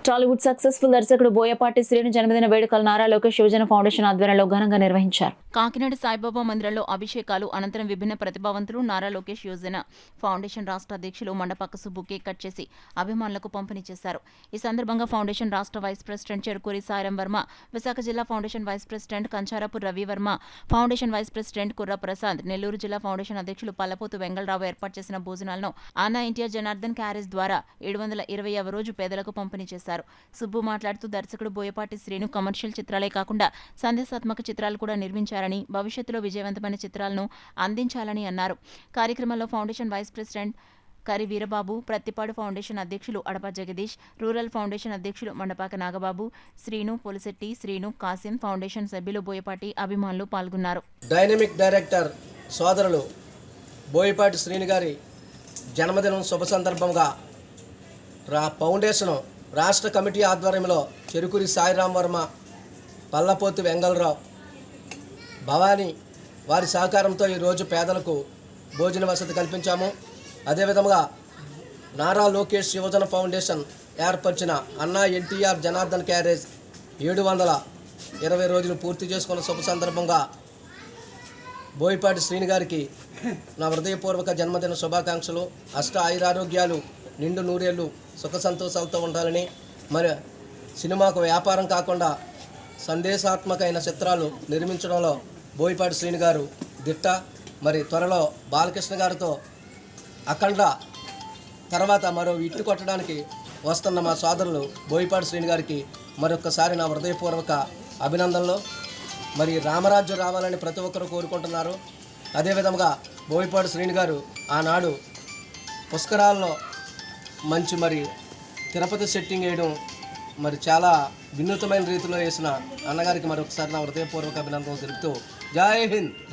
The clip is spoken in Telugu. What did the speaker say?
టాలీవుడ్ సక్సెస్ఫుల్ దర్శకుడు బోయపాటి శ్రీను జన్మదిన వేడుకలు నారా లోకేష్ యువజన ఫౌండేషన్ ఆధ్వర్యంలో ఘనంగా నిర్వహించారు. కాకినాడ సాయిబాబా మందిరంలో అభిషేకాలు అనంతరం విభిన్న ప్రతిభావంతులు నారా లోకేష్ యువజన ఫౌండేషన్ రాష్ట్ర అధ్యక్షులు మండపక్క సుబ్బు కేక్ కట్ చేసి అభిమానులకు పంపిణీ చేశారు. ఈ సందర్భంగా ఫౌండేషన్ రాష్ట్ర వైస్ ప్రెసిడెంట్ చెరుకూరి సాయిరాం వర్మ, విశాఖ జిల్లా foundation vice president Kancharapu Ravi Varma, foundation vice president Kurra Prasad, Nellore జిల్లా ఫౌండేషన్ అధ్యక్షులు పల్లపోతు వెంగళరావు ఏర్పాటు చేసిన భోజనాలను అన్నా ఎన్టీఆర్ జనార్దన్ క్యారేజ్ ద్వారా 720వ రోజు పేదలకు పంపిణీ చేశారు. సుబ్బు మాట్లాడుతూ దర్శకుడు బోయపాటి శ్రీను కమర్షియల్ చిత్రాలే కాకుండా సందేశాత్మక చిత్రాలు కూడా నిర్మించారని, భవిష్యత్తులో విజయవంతమైన చిత్రాలను అందించాలని అన్నారు. కార్యక్రమంలో ఫౌండేషన్ వైస్ ప్రెసిడెంట్ కరి వీరబాబు, ప్రత్తిపాడు ఫౌండేషన్ అధ్యక్షులు అడప జగదీష్, రూరల్ ఫౌండేషన్ అధ్యక్షులు మండపాక నాగబాబు, శ్రీను పొలిశెట్టి, శ్రీను కాసిం, ఫౌండేషన్ సభ్యులు బోయపాటి అభిమానులు పాల్గొన్నారు. డైనమిక్ డైరెక్టర్ సోదరులు బోయపాటి శ్రీను గారి జన్మదినం శుభ సందర్భంగా ఫౌండేషన్ రాష్ట్ర కమిటీ ఆధ్వర్యంలో చెరుకూరి సాయిరాం వర్మ, పల్లపోతు వెంగళరావు, భవానీ వారి సహకారంతో ఈరోజు పేదలకు భోజన వసతి కల్పించాము. అదేవిధంగా నారా లోకేష్ యువజన ఫౌండేషన్ ఏర్పరిచిన అన్నా ఎన్టీఆర్ జనార్దన్ క్యారేజ్ 720 రోజులు పూర్తి చేసుకున్న శుభ సందర్భంగా బోయపాటి శ్రీను గారికి నా హృదయపూర్వక జన్మదిన శుభాకాంక్షలు. అష్ట ఆయురారోగ్యాలు, నిండు నూరేళ్ళు సుఖ సంతోషాలతో ఉండాలని, మరి సినిమాకు వ్యాపారం కాకుండా సందేశాత్మకమైన చిత్రాలు నిర్మించడంలో బోయపాటి శ్రీను గారు దిట్ట. మరి త్వరలో బాలకృష్ణ గారితో అఖండ తర్వాత మరో ఇట్టు కొట్టడానికి వస్తున్న మా సోదరులు బోయపాటి శ్రీను గారికి మరొకసారి నా హృదయపూర్వక అభినందనలు. మరి రామరాజ్యం రావాలని ప్రతి ఒక్కరూ కోరుకుంటున్నారు. అదేవిధంగా బోయపాటి శ్రీను గారు ఆనాడు పుష్కరాల్లో మంచి మరి తిరుపతి సెట్టింగ్ వేయడం మరి చాలా వినూతమైన రీతిలో వేసిన అన్నగారికి మరొకసారి నా హృదయపూర్వక అభినందనలు తెలుపుతూ జై హింద్.